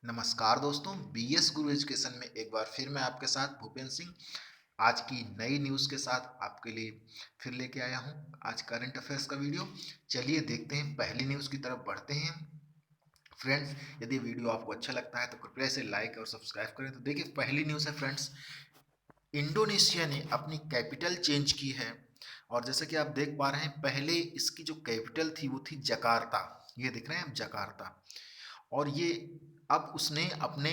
नमस्कार दोस्तों, बीएस गुरु एजुकेशन में एक बार फिर मैं आपके साथ भूपेंद्र सिंह आज की नई न्यूज़ के साथ आपके लिए फिर लेके आया हूं। आज करंट अफेयर्स का वीडियो। चलिए देखते हैं, पहली न्यूज़ की तरफ बढ़ते हैं। फ्रेंड्स, यदि वीडियो आपको अच्छा लगता है तो कृपया इसे लाइक और सब्सक्राइब करें। तो देखिए, पहली न्यूज़ है फ्रेंड्स, इंडोनेशिया ने अपनी कैपिटल चेंज की है। और जैसे कि आप देख पा रहे हैं, पहले इसकी जो कैपिटल थी वो थी जकार्ता। ये दिख रहे हैं आप, जकार्ता। और ये अब उसने अपने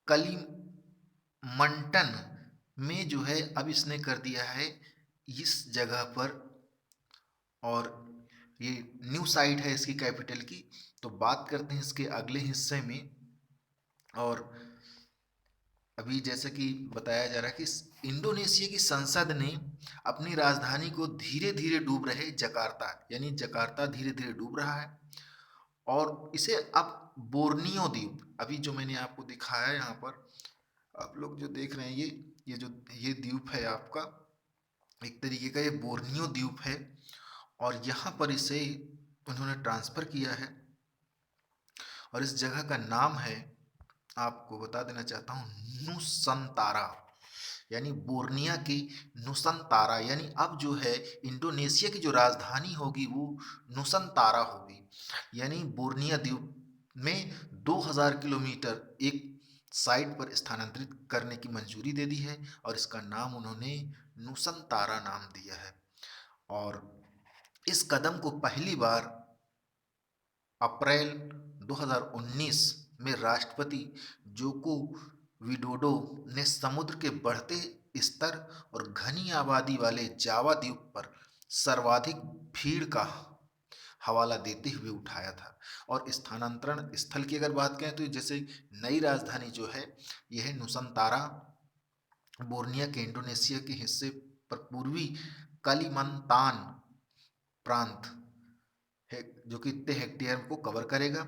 कलिमंटन में जो है अब इसने कर दिया है इस जगह पर। और ये न्यू साइट है इसकी कैपिटल की। तो बात करते हैं इसके अगले हिस्से में। और अभी जैसे कि बताया जा रहा है कि इंडोनेशिया की संसद ने अपनी राजधानी को धीरे धीरे डूब रहे जकार्ता, यानी जकार्ता धीरे धीरे डूब रहा है। और इसे अब बोर्नियो द्वीप, अभी जो मैंने आपको दिखाया यहाँ पर, आप लोग जो देख रहे हैं, ये द्वीप है आपका, एक तरीके का ये बोर्नियो द्वीप है। और यहाँ पर इसे उन्होंने ट्रांसफ़र किया है। और इस जगह का नाम है, आपको बता देना चाहता हूँ, नुसंतारा, यानी बोर्निया की नुसंतारा। यानी अब जो है इंडोनेशिया की जो राजधानी होगी वो नुसंतारा होगी। यानी बोर्निया द्वीप में 2000 किलोमीटर एक साइट पर स्थानांतरित करने की मंजूरी दे दी है। और इसका नाम उन्होंने नुसंतारा नाम दिया है। और इस कदम को पहली बार अप्रैल 2019 में राष्ट्रपति जोको विडोडो ने समुद्र के बढ़ते स्तर और घनी आबादी वाले जावा द्वीप पर सर्वाधिक भीड़ का हवाला देते हुए उठाया था। और स्थानांतरण स्थल की अगर बात करें तो जैसे नई राजधानी जो है यह है नुसंतारा, बोर्निया के इंडोनेशिया के हिस्से पर पूर्वी कलिमंतान प्रांत है, जो कि इतने हेक्टेयर को कवर करेगा,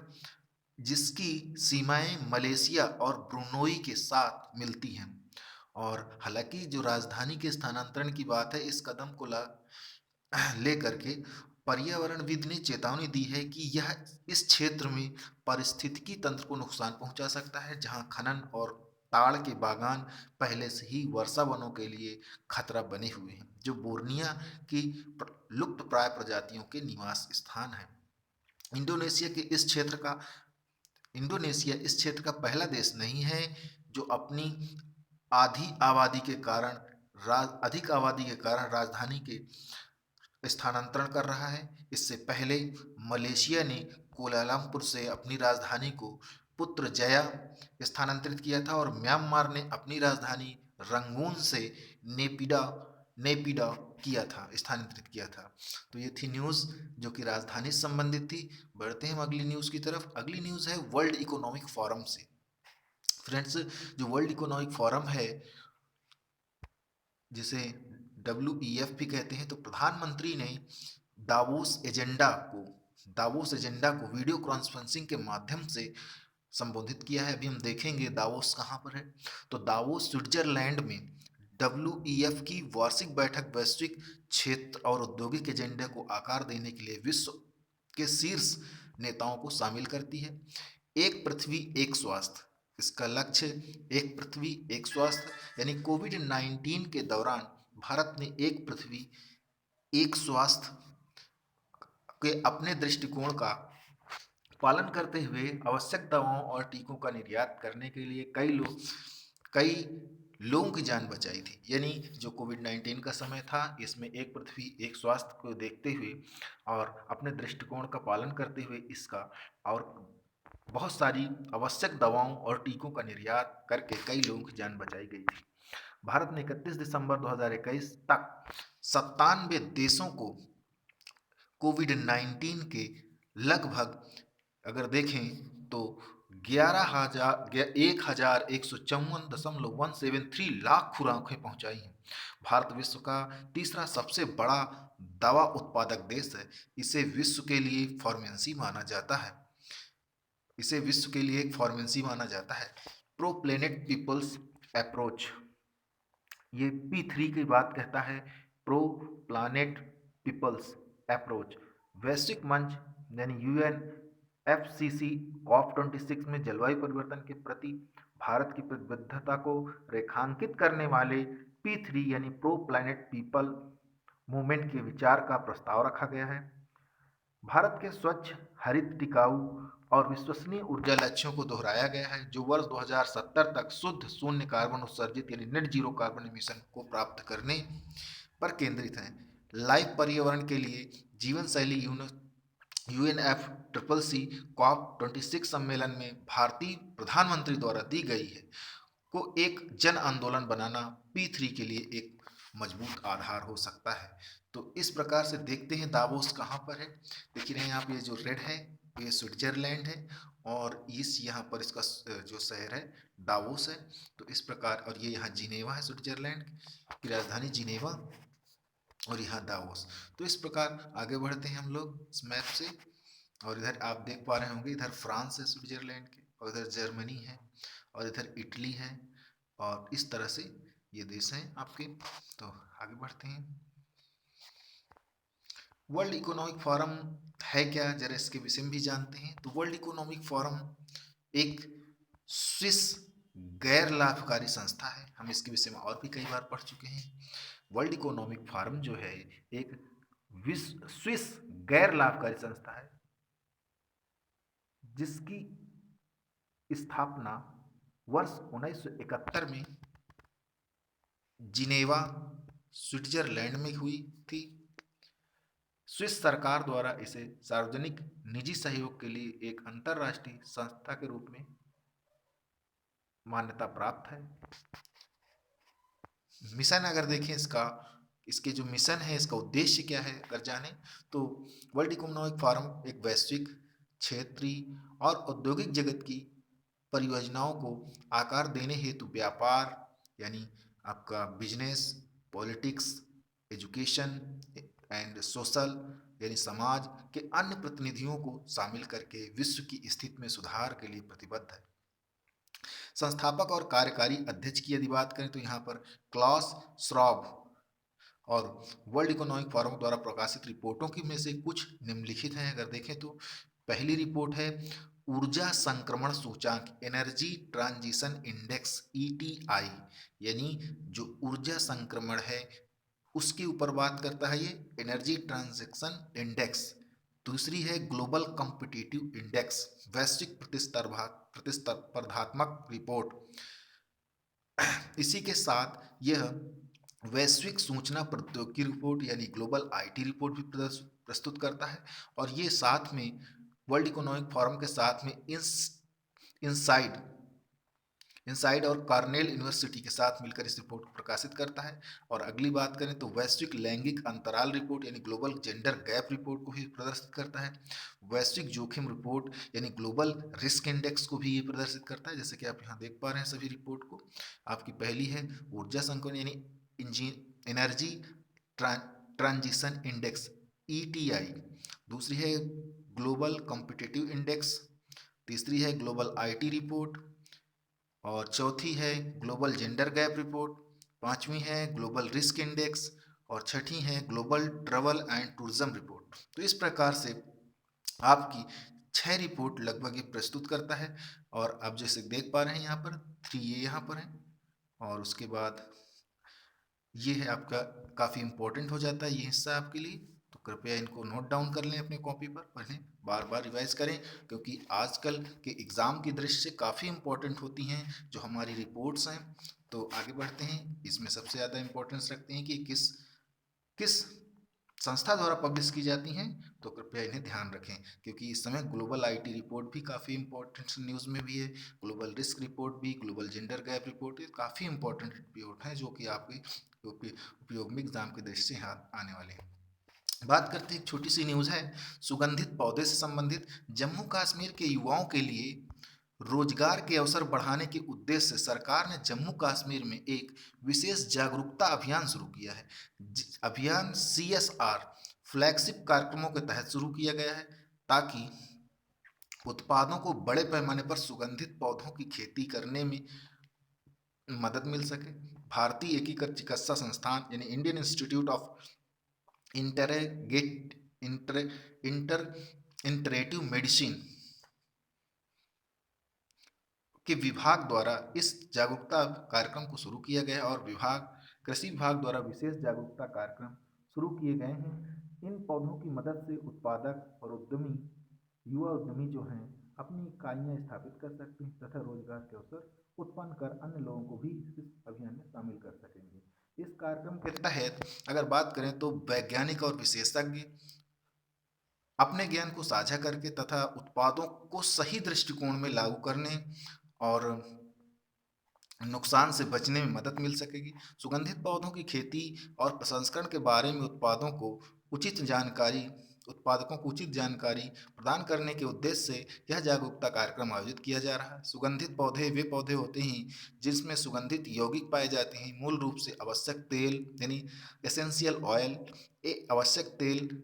जिसकी सीमाएं मलेशिया और ब्रुनोई के साथ मिलती हैं। और हालांकि जो राजधानी के स्थानांतरण की बात है, इस कदम को लेकर के पर्यावरणविद ने चेतावनी दी है कि यह इस क्षेत्र में पारिस्थितिकी तंत्र को नुकसान पहुंचा सकता है, जहां खनन और ताड़ के बागान पहले से ही वर्षा वनों के लिए खतरा बने हुए हैं, जो बोर्निया की लुप्त प्राय प्रजातियों के निवास स्थान है। इंडोनेशिया के इस क्षेत्र का इंडोनेशिया इस क्षेत्र का पहला देश नहीं है जो अपनी आधी आबादी के कारण अधिक आबादी के कारण राजधानी के स्थानांतरण कर रहा है। इससे पहले मलेशिया ने कोलालमपुर से अपनी राजधानी को पुत्रजया स्थानांतरित किया था। और म्यांमार ने अपनी राजधानी रंगून से नेपिडा नेपिडा किया था, स्थानांतरित किया था। तो ये थी न्यूज़ जो कि राजधानी से संबंधित थी। बढ़ते हैं हम अगली न्यूज़ की तरफ। अगली न्यूज़ है वर्ल्ड इकोनॉमिक फोरम से। फ्रेंड्स, जो वर्ल्ड इकोनॉमिक फोरम है, जिसे WEF भी कहते हैं, तो प्रधानमंत्री ने दावोस एजेंडा को दावोस एजेंडा को वीडियो कॉन्फ्रेंसिंग के माध्यम से संबोधित किया है। अभी हम देखेंगे दावोस कहाँ पर है। तो दावोस स्विट्जरलैंड में WEF की वार्षिक बैठक वैश्विक क्षेत्र और औद्योगिक एजेंडे को आकार देने के लिए विश्व के शीर्ष नेताओं को शामिल करती है। एक पृथ्वी एक स्वास्थ्य, इसका लक्ष्य एक पृथ्वी एक स्वास्थ्य, यानी कोविड-19 के दौरान भारत ने एक पृथ्वी एक स्वास्थ्य के अपने दृष्टिकोण का पालन करते हुए आवश्यक दवाओं और टीकों का निर्यात करने के लिए कई लोगों की जान बचाई थी। यानी जो कोविड-19 का समय था, इसमें एक पृथ्वी एक स्वास्थ्य को देखते हुए और अपने दृष्टिकोण का पालन करते हुए इसका और बहुत सारी आवश्यक दवाओं और टीकों का निर्यात करके कई लोगों की जान बचाई गई थी। भारत ने 31 दिसंबर 2021 तक 97 देशों को कोविड-19 के लगभग, अगर देखें तो 11,154.173 लाख खुराकें पहुंचाई हैं। भारत विश्व का तीसरा सबसे बड़ा दवा उत्पादक देश है। इसे विश्व के लिए फार्मेसी माना जाता है। इसे विश्व के लिए एक फार्मेसी माना जाता है। प्रो प्लेनेट पीपल्स अप्रोच, ये P3 की बात कहता है। प्रो प्लानेट पीपल्स अप्रोच वैश्विक मंच, यानी UN FCC COP26 में जलवायु परिवर्तन के प्रति भारत की प्रतिबद्धता को रेखांकित करने वाले P3 यानी प्रो प्लैनेट पीपल मूवमेंट के विचार का प्रस्ताव रखा गया है। भारत के स्वच्छ, हरित, टिकाऊ और विश्वसनीय ऊर्जा लक्ष्यों को दोहराया गया है, जो वर्ष 2070 तक शुद्ध शून्य कार्बन उत्सर्जित यानी नेट जीरो कार्बन एमिशन को प्राप्त करने पर केंद्रित है। लाइफ पर्यावरण के लिए जीवन शैली UNFCCC COP26 सम्मेलन में भारतीय प्रधानमंत्री द्वारा दी गई है को एक जन आंदोलन बनाना P3 के लिए एक मजबूत आधार हो सकता है। तो इस प्रकार से देखते हैं दावोस कहाँ पर है। देख रहे हैं आप, ये जो रेड है ये स्विट्जरलैंड है और इस यहाँ पर इसका जो शहर है दावोस है। तो इस प्रकार, और ये यहाँ जिनेवा है, स्विट्जरलैंड की राजधानी जिनेवा, और यहाँ दावोस। तो इस प्रकार आगे बढ़ते हैं हम लोग इस मैप से, और इधर आप देख पा रहे होंगे, इधर फ्रांस है स्विट्जरलैंड के, और इधर जर्मनी है, और इधर इटली है, और इस तरह से ये देश हैं आपके। तो आगे बढ़ते हैं। वर्ल्ड इकोनॉमिक फोरम है क्या, जरा इसके विषय में भी जानते हैं। तो वर्ल्ड इकोनॉमिक फोरम एक स्विस गैर लाभकारी संस्था है। हम इसके विषय में और भी कई बार पढ़ चुके हैं। वर्ल्ड इकोनॉमिक फोरम जो है एक स्विस गैर लाभकारी संस्था है, जिसकी स्थापना वर्ष 1971 में जिनेवा स्विट्जरलैंड में हुई थी। स्विस सरकार द्वारा इसे सार्वजनिक निजी सहयोग के लिए एक अंतरराष्ट्रीय संस्था के रूप में मान्यता प्राप्त है। मिशन अगर देखें इसका, इसके जो मिशन है, इसका उद्देश्य क्या है अगर जाने, तो वर्ल्ड इकोनॉमिक फोरम एक वैश्विक, क्षेत्रीय और औद्योगिक जगत की परियोजनाओं को आकार देने हेतु व्यापार यानी आपका business, politics, education and social यानी समाज के अन्य प्रतिनिधियों को शामिल करके विश्व की स्थिति में सुधार के लिए प्रतिबद्ध है। संस्थापक और कार्यकारी अध्यक्ष की यदि बात करें तो यहाँ पर क्लास श्वाब और वर्ल्ड इकोनॉमिक फोरम द्वारा प्रकाशित रिपोर्टों की में से कुछ निम्नलिखित हैं। अगर देखें तो पहली रिपोर्ट है ऊर्जा संक्रमण सूचांक, एनर्जी ट्रांजिशन इंडेक्स, ETI, यानी जो ऊर्जा संक्रमण है उसके ऊपर बात करता है ये एनर्जी ट्रांजैक्शन इंडेक्स। दूसरी है ग्लोबल कॉम्पिटिटिव इंडेक्स, वैश्विक प्रतिस्पर्धात्मक रिपोर्ट। इसी के साथ यह वैश्विक सूचना प्रौद्योगिकी रिपोर्ट यानी ग्लोबल IT रिपोर्ट भी प्रस्तुत करता है, और ये साथ में वर्ल्ड इकोनॉमिक फोरम के साथ में इनसाइड और कॉर्नेल यूनिवर्सिटी के साथ मिलकर इस रिपोर्ट को प्रकाशित करता है। और अगली बात करें तो वैश्विक लैंगिक अंतराल रिपोर्ट यानी ग्लोबल जेंडर गैप रिपोर्ट को भी प्रदर्शित करता है। वैश्विक जोखिम रिपोर्ट यानी ग्लोबल रिस्क इंडेक्स को भी ये प्रदर्शित करता है, जैसे कि आप यहाँ देख पा रहे हैं सभी रिपोर्ट को। आपकी पहली है ऊर्जा संक्रमण यानी एनर्जी ट्रांजिशन इंडेक्स, ETI। दूसरी है ग्लोबल कॉम्पिटिटिव इंडेक्स। तीसरी है ग्लोबल IT रिपोर्ट, और चौथी है ग्लोबल जेंडर गैप रिपोर्ट। पांचवी है ग्लोबल रिस्क इंडेक्स, और छठी है global travel and tourism report. तो इस प्रकार से आपकी 6 रिपोर्ट लगभग ये प्रस्तुत करता है। और आप जैसे देख पा रहे हैं यहाँ पर 3 ये यहाँ पर है, और उसके बाद ये है आपका, काफ़ी इंपॉर्टेंट हो जाता है ये हिस्सा आपके लिए। तो कृपया इनको नोट डाउन कर लें अपने कॉपी पर, पढ़ें, बार बार रिवाइज करें, क्योंकि आजकल के एग्ज़ाम की दृष्टि से काफ़ी इंपॉर्टेंट होती हैं जो हमारी रिपोर्ट्स हैं। तो आगे बढ़ते हैं। इसमें सबसे ज़्यादा इंपॉर्टेंस रखते हैं कि किस किस संस्था द्वारा पब्लिश की जाती हैं, तो कृपया इन्हें ध्यान रखें, क्योंकि इस समय ग्लोबल IT रिपोर्ट भी काफ़ी इंपॉर्टेंट न्यूज़ में भी है, ग्लोबल रिस्क रिपोर्ट भी, ग्लोबल जेंडर गैप रिपोर्ट, ये काफ़ी इंपॉर्टेंट रिपोर्ट हैं जो कि आपके उपयोग में एग्जाम की दृष्टि से आने वाले हैं। बात करते हैं, एक छोटी सी न्यूज़ है सुगंधित पौधे से संबंधित। जम्मू कश्मीर के युवाओं के लिए रोजगार के अवसर बढ़ाने के उद्देश्य से सरकार ने जम्मू कश्मीर में एक विशेष जागरूकता अभियान शुरू किया है। अभियान CSR फ्लैगशिप कार्यक्रमों के तहत शुरू किया गया है, ताकि उत्पादों को बड़े पैमाने पर सुगंधित पौधों की खेती करने में मदद मिल सके। भारतीय एकीकृत चिकित्सा संस्थान यानी Indian institute of inter integrative medicine के विभाग द्वारा इस जागरूकता कार्यक्रम को शुरू किया गया और कृषि विभाग द्वारा विशेष जागरूकता कार्यक्रम शुरू किए गए हैं। इन पौधों की मदद से उत्पादक और युवा उद्यमी जो हैं अपनी इकाइयाँ स्थापित कर सकते हैं तथा रोजगार के अवसर उत्पन्न कर अन्य लोगों को भी इस अभियान में शामिल कर सकेंगे। इस कार्यक्रम के तहत अगर बात करें तो वैज्ञानिक और विशेषज्ञ अपने ज्ञान को साझा करके तथा उत्पादों को सही दृष्टिकोण में लागू करने और नुकसान से बचने में मदद मिल सकेगी। सुगंधित पौधों की खेती और प्रसंस्करण के बारे में उत्पादकों को उचित जानकारी प्रदान करने के उद्देश्य से यह जागरूकता कार्यक्रम आयोजित किया जा रहा है। सुगंधित पौधे वे पौधे होते हैं जिसमें सुगंधित यौगिक पाए जाते हैं। मूल रूप से आवश्यक तेल यानी एसेंशियल ऑयल, ये आवश्यक तेल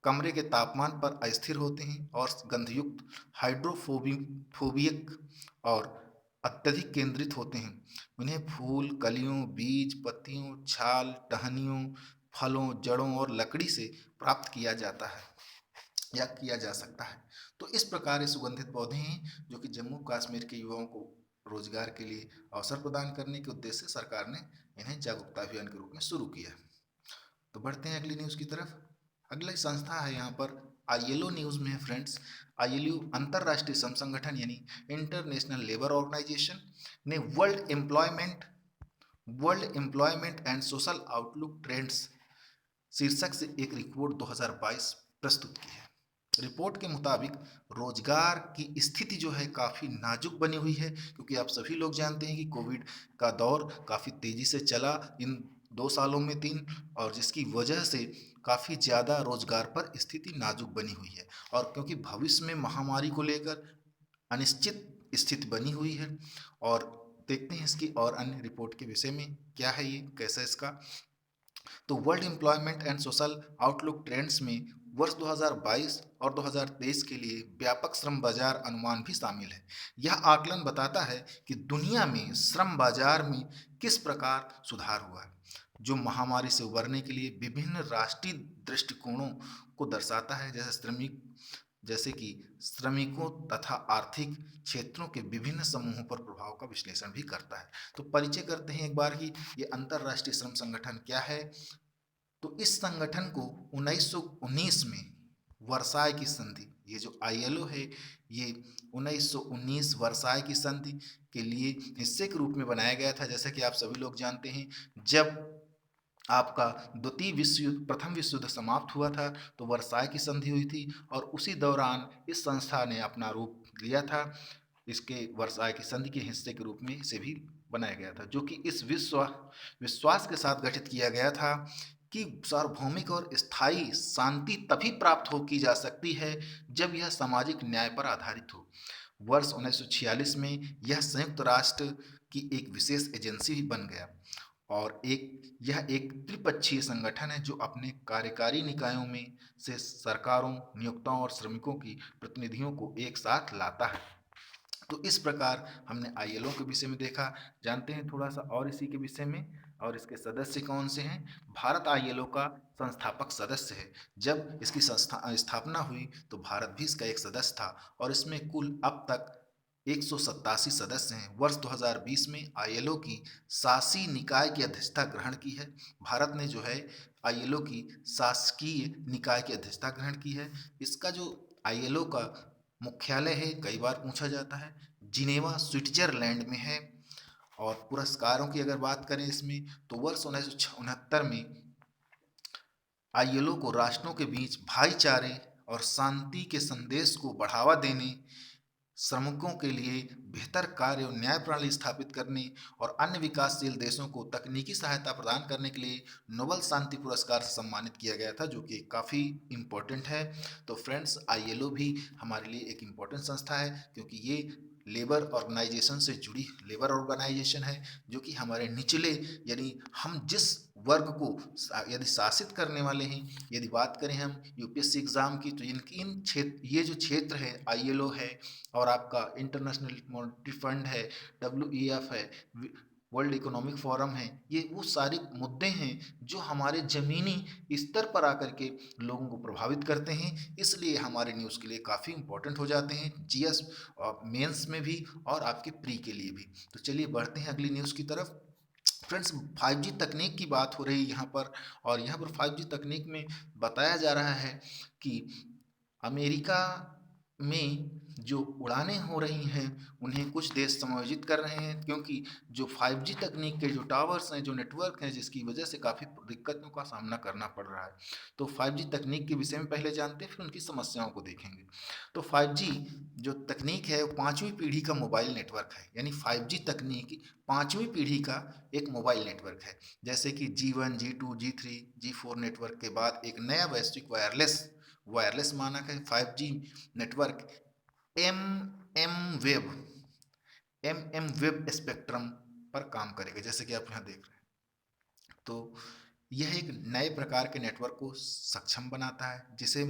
कमरे के तापमान पर अस्थिर होते हैं और गंधयुक्त, हाइड्रोफोबिक और अत्यधिक केंद्रित होते हैं। उन्हें फूल, कलियों, बीज, पत्तियों, छाल, टहनियों, फलों, जड़ों और लकड़ी से प्राप्त किया जाता है या किया जा सकता है। तो इस प्रकार ये सुगंधित पौधे हैं जो कि जम्मू कश्मीर के युवाओं को रोजगार के लिए अवसर प्रदान करने के उद्देश्य से सरकार ने इन्हें जागरूकता अभियान के रूप में शुरू किया। तो बढ़ते हैं अगली न्यूज़ की तरफ। अगली संस्था है यहाँ पर ILO न्यूज़ में है फ्रेंड्स। ILO अंतर्राष्ट्रीय श्रम संगठन यानी इंटरनेशनल लेबर ऑर्गेनाइजेशन ने world employment and social outlook trends शीर्षक से एक रिपोर्ट 2022 प्रस्तुत की है। रिपोर्ट के मुताबिक रोजगार की स्थिति जो है काफ़ी नाजुक बनी हुई है, क्योंकि आप सभी लोग जानते हैं कि कोविड का दौर काफ़ी तेज़ी से चला इन 2 सालों में 3, और जिसकी वजह से काफ़ी ज़्यादा रोजगार पर स्थिति नाजुक बनी हुई है। और क्योंकि भविष्य में महामारी को लेकर अनिश्चित स्थिति बनी हुई है, और देखते हैं इसकी और अन्य रिपोर्ट के विषय में क्या है, ये कैसा इसका। तो world employment and social outlook trends में वर्ष 2022 और 2023 के लिए व्यापक श्रम बाजार अनुमान भी शामिल है। यह आकलन बताता है कि दुनिया में श्रम बाजार में किस प्रकार सुधार हुआ है, जो महामारी से उबरने के लिए विभिन्न राष्ट्रीय दृष्टिकोणों को दर्शाता है, जैसे कि श्रमिकों तथा आर्थिक क्षेत्रों के विभिन्न समूहों पर प्रभाव का विश्लेषण भी करता है। तो परिचय करते हैं एक बार कि ये अंतर्राष्ट्रीय श्रम संगठन क्या है। तो इस संगठन को 1919 में वर्साय की संधि, ये जो ILO है ये 1919 वर्साय की संधि के लिए हिस्से के रूप में बनाया गया था। जैसा कि आप सभी लोग जानते हैं, जब आपका प्रथम विश्व युद्ध समाप्त हुआ था तो वर्साय की संधि हुई थी, और उसी दौरान इस संस्था ने अपना रूप लिया था। इसके वर्साय की संधि के हिस्से के रूप में इसे भी बनाया गया था, जो कि इस विश्वास के साथ गठित किया गया था कि सार्वभौमिक और स्थायी शांति तभी प्राप्त की जा सकती है जब यह सामाजिक न्याय पर आधारित हो। वर्ष 1946 में यह संयुक्त राष्ट्र की एक विशेष एजेंसी भी बन गया, और यह एक त्रिपक्षीय संगठन है जो अपने कार्यकारी निकायों में से सरकारों, नियोक्ताओं और श्रमिकों की प्रतिनिधियों को एक साथ लाता है। तो इस प्रकार हमने ILO के विषय में देखा। जानते हैं थोड़ा सा और इसी के विषय में, और इसके सदस्य कौन से हैं। भारत ILO का संस्थापक सदस्य है। जब इसकी स्थापना हुई तो भारत भी इसका एक सदस्य था, और इसमें कुल अब तक 187 सदस्य हैं। वर्ष 2020 में ILO की शासी निकाय की अध्यक्षता ग्रहण की है। भारत ने जो है ILO की शासकीय निकाय की अध्यक्षता ग्रहण की है। इसका जो ILO का मुख्यालय है, कई बार पूछा जाता है, जिनेवा स्विट्जरलैंड में है। और पुरस्कारों की अगर बात करें इसमें, तो वर्ष 1969 में ILO को राष्ट्रों के बीच भाईचारे और शांति के संदेश को बढ़ावा देने, श्रमिकों के लिए बेहतर कार्य और न्याय प्रणाली स्थापित करने और अन्य विकासशील देशों को तकनीकी सहायता प्रदान करने के लिए नोबेल शांति पुरस्कार से सम्मानित किया गया था, जो कि काफ़ी इम्पोर्टेंट है। तो फ्रेंड्स, ILO भी हमारे लिए एक इम्पोर्टेंट संस्था है, क्योंकि ये लेबर ऑर्गेनाइजेशन है, जो कि हमारे निचले यानी हम जिस वर्ग को यदि शासित करने वाले हैं, यदि बात करें हम UPSC एग्ज़ाम की, तो ये जो क्षेत्र है ILO है, और आपका इंटरनेशनल मॉनेटरी फंड है, WEF है, वर्ल्ड इकोनॉमिक फोरम है, ये वो सारे मुद्दे हैं जो हमारे ज़मीनी स्तर पर आकर के लोगों को प्रभावित करते हैं, इसलिए हमारे न्यूज़ के लिए काफ़ी इम्पोर्टेंट हो जाते हैं, जीएस मेंस में भी और आपके प्री के लिए भी। तो चलिए बढ़ते हैं अगली न्यूज़ की तरफ। फ्रेंड्स, 5G तकनीक की बात हो रही है यहाँ पर, और यहाँ पर 5G तकनीक में बताया जा रहा है कि अमेरिका में जो उड़ानें हो रही हैं उन्हें कुछ देश समायोजित कर रहे हैं, क्योंकि जो 5G तकनीक के जो टावर्स हैं, जो नेटवर्क हैं, जिसकी वजह से काफ़ी दिक्कतों का सामना करना पड़ रहा है। तो 5G तकनीक के विषय में पहले जानते हैं, फिर उनकी समस्याओं को देखेंगे। तो 5G जो तकनीक है वो पाँचवीं पीढ़ी का मोबाइल नेटवर्क है, यानी 5G तकनीक पाँचवीं पीढ़ी का एक मोबाइल नेटवर्क है। जैसे कि G1, G2, G3, G4 network के बाद एक नया वैश्विक वायरलेस वायरलेस मानक है 5G network M M wave spectrum पर काम करेगा, जैसे कि आप यहाँ देख रहे हैं। तो यह एक नए प्रकार के नेटवर्क को सक्षम बनाता है, जिसे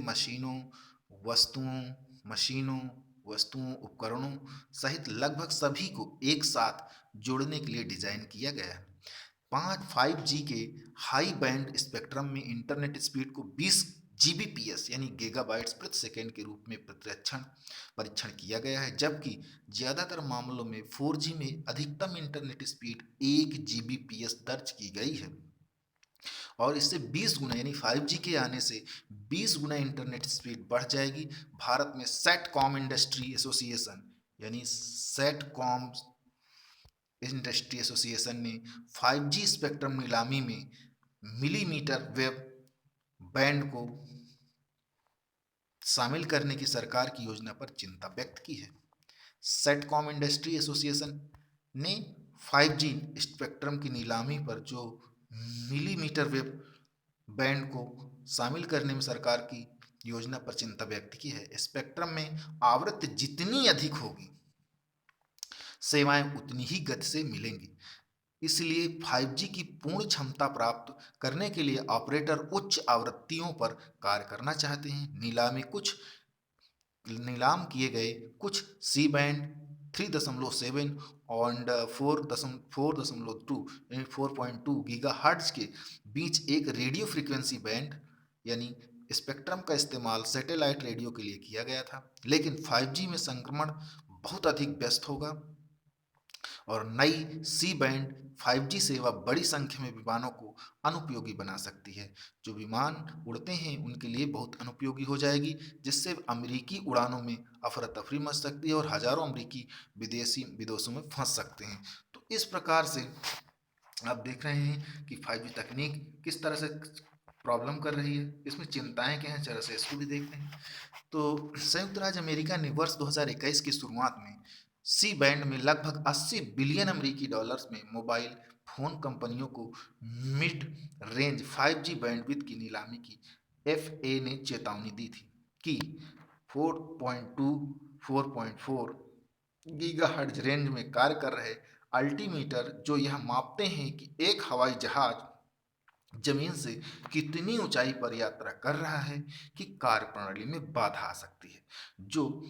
वस्तुओं मशीनों उपकरणों सहित लगभग सभी को एक साथ जोड़ने के लिए डिजाइन किया गया है। 5G के हाई बैंड स्पेक्ट्रम में इंटरनेट स्पीड को 20 जीबीपीएस यानी गीगाबाइट्स प्रति सेकेंड के रूप में परीक्षण किया गया है, जबकि ज़्यादातर मामलों में 4G में अधिकतम इंटरनेट स्पीड 1 जीबीपीएस दर्ज की गई है। और इससे 20 गुना यानी 5G के आने से 20 गुना इंटरनेट स्पीड बढ़ जाएगी। भारत में सेटकॉम इंडस्ट्री एसोसिएशन यानी सेटकॉम इंडस्ट्री एसोसिएशन ने 5G स्पेक्ट्रम नीलामी में मिलीमीटर वेव बैंड को शामिल करने की सरकार की योजना पर चिंता व्यक्त की है। सेटकॉम इंडस्ट्री एसोसिएशन ने 5G स्पेक्ट्रम की नीलामी पर जो मिलीमीटर वेव बैंड को शामिल करने में सरकार की योजना पर चिंता व्यक्त की है। स्पेक्ट्रम में आवृत्ति जितनी अधिक होगी, सेवाएं उतनी ही गति से मिलेंगी। इसलिए 5G की पूर्ण क्षमता प्राप्त करने के लिए ऑपरेटर उच्च आवृत्तियों पर कार्य करना चाहते हैं। नीलाम किए गए कुछ सी बैंड 3.7 और 4.2 यानी 4.2 गीगाहर्ट्ज के बीच एक रेडियो फ्रीक्वेंसी बैंड यानी स्पेक्ट्रम का इस्तेमाल सैटेलाइट रेडियो के लिए किया गया था, लेकिन 5G में संक्रमण बहुत अधिक व्यस्त होगा और नई सी बैंड 5G सेवा बड़ी संख्या में विमानों को अनुपयोगी बना सकती है। जो विमान उड़ते हैं उनके लिए बहुत अनुपयोगी हो जाएगी, जिससे अमेरिकी उड़ानों में अफरा तफरी मच सकती है और हजारों अमेरिकी विदेशों में फंस सकते हैं। तो इस प्रकार से आप देख रहे हैं कि 5G तकनीक किस तरह से प्रॉब्लम कर रही है, इसमें चिंताएं क्या हैं, जरा से इसको भी देखते हैं। तो संयुक्त राज्य अमेरिका ने वर्ष 2021 की शुरुआत में सी बैंड में लगभग 80 बिलियन अमेरिकी डॉलर्स में मोबाइल फोन कंपनियों को मिड रेंज 5G बैंडविड्थ की नीलामी की। एफए ने चेतावनी दी थी कि 4.2 4.4 गीगाहर्ट्ज रेंज में कार्य कर रहे अल्टीमीटर जो यह मापते हैं कि एक हवाई जहाज जमीन से कितनी ऊंचाई पर यात्रा कर रहा है कि कार्यप्रणाली में बाधा आ सकती है, जो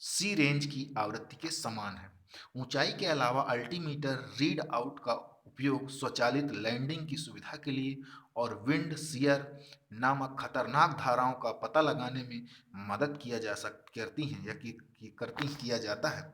सी रेंज की आवृत्ति के समान है। ऊंचाई के अलावा अल्टीमीटर रीड आउट का उपयोग स्वचालित लैंडिंग की सुविधा के लिए और विंड शियर नामक खतरनाक धाराओं का पता लगाने में मदद किया जाता है।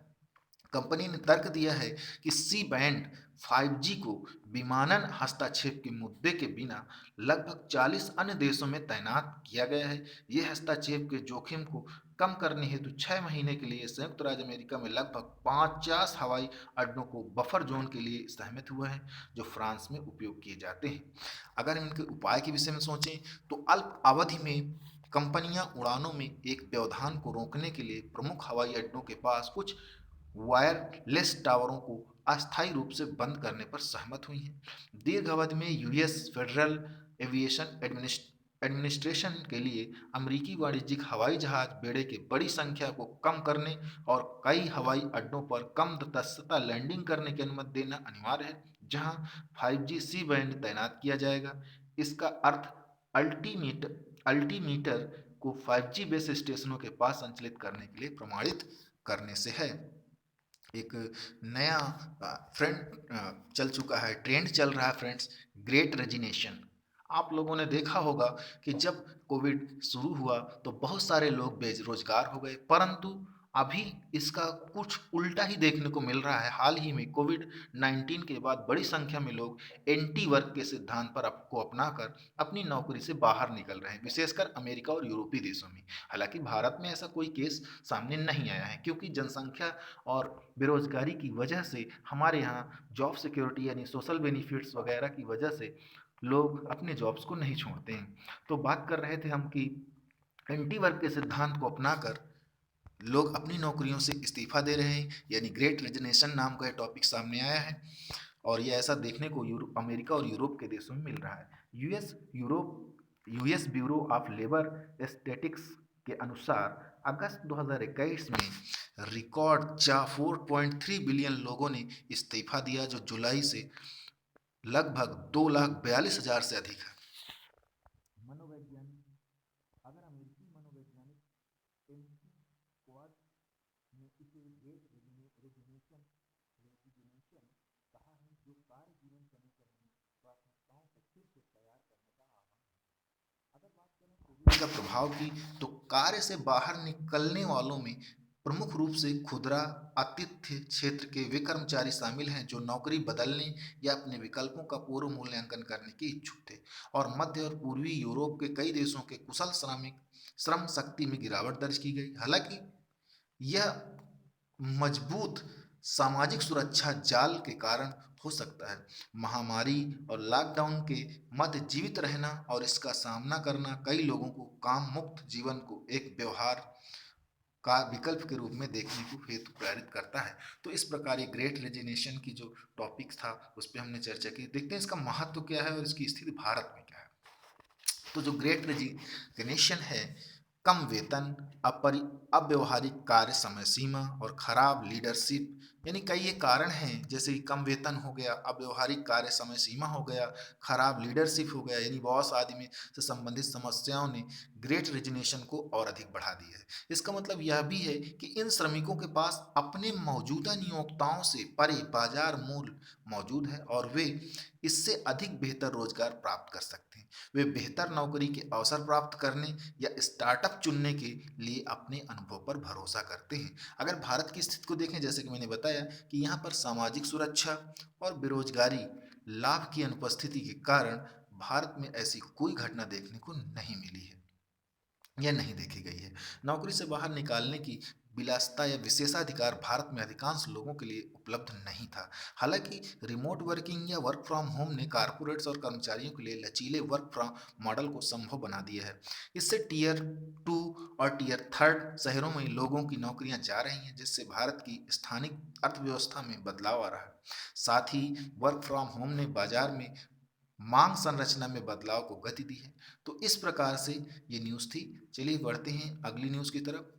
कंपनी ने तर्क दिया है कि सी बैंड 5G को विमानन हस्तक्षेप के मुद्दे के बिना लगभग 40 अन्य देशों में तैनात किया गया है। यह हस्तक्षेप के जोखिम को कम करने हेतु 6 महीने के लिए संयुक्त राज्य अमेरिका में लगभग 50 हवाई अड्डों को बफर जोन के लिए सहमत हुआ है, जो फ्रांस में उपयोग किए जाते हैं। अगर इनके उपाय के विषय में सोचें तो अल्प अवधि में कंपनियां उड़ानों में एक व्यवधान को रोकने के लिए प्रमुख हवाई अड्डों के पास कुछ वायरलेस टावरों को अस्थायी रूप से बंद करने पर सहमत हुई हैं। दीर्घ अवधि में यूएस फेडरल एविएशन एडमिनिस्ट्रेशन के लिए अमेरिकी वाणिज्यिक हवाई जहाज बेड़े की बड़ी संख्या को कम करने और कई हवाई अड्डों पर कम तस्तता लैंडिंग करने की अनुमति देना अनिवार्य है, जहां 5G सी बैंड तैनात किया जाएगा। इसका अर्थ अल्टीमीटर को 5G बेस स्टेशनों के पास संचालित करने के लिए प्रमाणित करने से है। एक नया चल चुका है, ट्रेंड चल रहा है फ्रेंड्स, ग्रेट रेजिग्नेशन। आप लोगों ने देखा होगा कि जब कोविड शुरू हुआ तो बहुत सारे लोग बेरोजगार हो गए, परंतु अभी इसका कुछ उल्टा ही देखने को मिल रहा है। हाल ही में कोविड 19 के बाद बड़ी संख्या में लोग एंटी वर्क के सिद्धांत पर को अपनाकर अपनी नौकरी से बाहर निकल रहे हैं, विशेषकर अमेरिका और यूरोपीय देशों में। हालांकि भारत में ऐसा कोई केस सामने नहीं आया है, क्योंकि जनसंख्या और बेरोजगारी की वजह से हमारे यहाँ जॉब सिक्योरिटी यानी सोशल बेनिफिट्स वगैरह की वजह से लोग अपने जॉब्स को नहीं छोड़ते हैं। तो बात कर रहे थे हम कि एंटी वर्क के सिद्धांत को अपनाकर लोग अपनी नौकरियों से इस्तीफा दे रहे हैं, यानी ग्रेट रेजिग्नेशन नाम का टॉपिक सामने आया है। और ये ऐसा देखने को यूरोप, अमेरिका और यूरोप के देशों में मिल रहा है। US bureau of labour statistics के अनुसार अगस्त 2021 में रिकॉर्ड 4.3 बिलियन लोगों ने इस्तीफा दिया, जो जुलाई से लगभग 2,42,000 से अधिक है। मनोवैज्ञानिक अगर अमेरिकी मनोवैज्ञानिक एमसी क्वाड ने इसे ग्रेट रेजिग्नेशन रेजिग्नेशन कहा है, जो कार्य जीवन समीकरण में प्राथमिकताओं को फिर से तैयार करने का आह्वान है। अगर बात करें कोविड का प्रभाव की, तो कार्य से बाहर निकलने वालों में प्रमुख रूप से खुदरा आतिथ्य क्षेत्र के वे कर्मचारी शामिल हैं जो नौकरी बदलने या अपने विकल्पों का पूर्व मूल्यांकन करने के इच्छुक थे। और मध्य और पूर्वी यूरोप के कई देशों के कुशल श्रमिक श्रम शक्ति में गिरावट दर्ज की गई। हालांकि यह मजबूत सामाजिक सुरक्षा जाल के कारण हो सकता है। महामारी और लॉकडाउन के मध्य जीवित रहना और इसका सामना करना कई लोगों को काम मुक्त जीवन को एक व्यवहार का विकल्प के रूप में देखने को हेतु प्रेरित करता है। तो इस प्रकार ये ग्रेट रेजिग्नेशन की जो टॉपिक था उस पर हमने चर्चा की। देखते हैं इसका महत्व क्या है और इसकी स्थिति भारत में क्या है। तो जो ग्रेट रेजिग्नेशन है, कम वेतन, अव्यवहारिक कार्य समय सीमा और खराब लीडरशिप, यानी कई ये कारण हैं, जैसे कि कम वेतन हो गया, अव्यवहारिक कार्य समय सीमा हो गया, खराब लीडरशिप हो गया, यानी बॉस आदि में से संबंधित समस्याओं ने ग्रेट रेजिग्नेशन को और अधिक बढ़ा दिया है। इसका मतलब यह भी है कि इन श्रमिकों के पास अपने मौजूदा नियोक्ताओं से परे बाजार मूल्य मौजूद है और वे इससे अधिक बेहतर रोजगार प्राप्त कर सकते हैं। वे बेहतर नौकरी के अवसर प्राप्त करने या स्टार्टअप चुनने के लिए अपने अनुभव पर भरोसा करते हैं। अगर भारत की स्थिति को देखें, जैसे कि मैंने बताया कि यहाँ पर सामाजिक सुरक्षा और बेरोजगारी लाभ की अनुपस्थिति के कारण भारत में ऐसी कोई घटना देखने को नहीं मिली है या नहीं देखी गई है। नौकरी से बाहर निकालने की विलासिता या विशेषाधिकार भारत में अधिकांश लोगों के लिए उपलब्ध नहीं था। हालांकि रिमोट वर्किंग या वर्क फ्रॉम होम ने कारपोरेट्स और कर्मचारियों के लिए लचीले वर्क फ्रॉम मॉडल को संभव बना दिया है। इससे टीयर 2 और टीयर 3 शहरों में लोगों की नौकरियां जा रही हैं, जिससे भारत की स्थानिक अर्थव्यवस्था में बदलाव आ रहा है। साथ ही वर्क फ्रॉम होम ने बाजार में मांग संरचना में बदलाव को गति दी है। तो इस प्रकार से ये न्यूज़ थी। चलिए बढ़ते हैं अगली न्यूज़ की तरफ।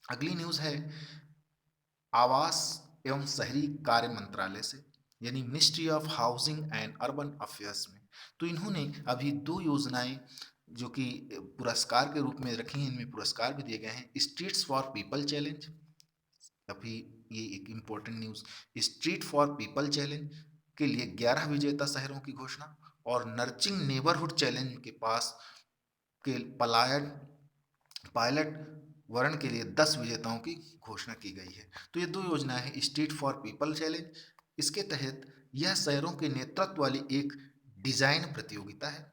अगली न्यूज़ है आवास एवं शहरी कार्य मंत्रालय से, यानी ministry of housing and urban affairs में। तो इन्होंने अभी दो योजनाएं जो कि पुरस्कार के रूप में रखी हैं, इनमें पुरस्कार भी दिए गए हैं। स्ट्रीट्स फॉर पीपल चैलेंज, अभी ये एक important news, street for people challenge के लिए 11 विजेता शहरों की घोषणा, और नर्चिंग नेबरहुड चैलेंज के पास के पायलट वर्ण के लिए 10 विजेताओं की घोषणा की गई है। तो ये दो योजनाएं हैं, स्ट्रीट फॉर पीपल चैलेंज। इसके तहत यह शहरों के नेतृत्व वाली एक डिजाइन प्रतियोगिता है।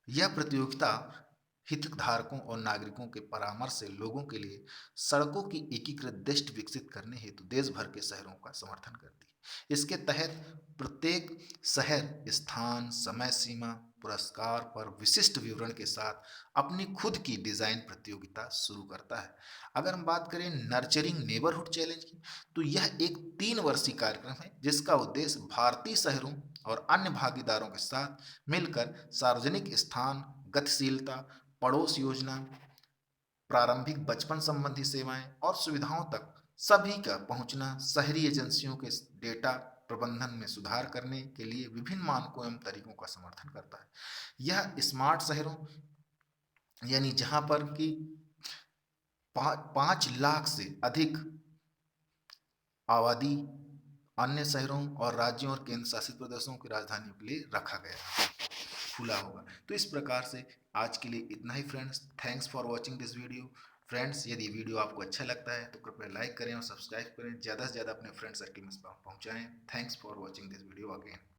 यह प्रतियोगिता हितधारकों और नागरिकों के परामर्श से लोगों के लिए सड़कों की एकीकृत दृष्टि विकसित करने हेतु देश भर के शहरों का समर्थन करती है। इसके तहत प्रत्येक शहर स्थान, समय सीमा, पुरस्कार पर विशिष्ट विवरण के साथ अपनी खुद की डिजाइन प्रतियोगिता शुरू करता है। अगर हम बात करें नर्चरिंग नेबरहुड चैलेंज की, तो यह एक 3 वर्षीय कार्यक्रम है जिसका उद्देश्य भारतीय शहरों और अन्य भागीदारों के साथ मिलकर सार्वजनिक स्थान, गतिशीलता, पड़ोस योजना, प्रारंभिक बचपन संबंधी सेवाएं और सुविधाओं तक सभी का पहुंचना, शहरी एजेंसियों के डेटा प्रबंधन में सुधार करने के लिए विभिन्न मानकों एवं तरीकों का समर्थन करता है। यह स्मार्ट शहरों, यानी जहां पर कि 5 लाख से अधिक आबादी अन्य शहरों और राज्यों और केंद्र शासित प्रदेशों की राजधानियों के लिए रखा गया, खुला होगा। तो इस प्रकार से आज के लिए इतना ही friends. Thanks for watching this video. Friends, यदि वीडियो आपको अच्छा लगता है तो कृपया लाइक करें और सब्सक्राइब करें, ज़्यादा से ज़्यादा अपने फ्रेंड सर्कल में पहुंचाएं। Thanks for watching this video again.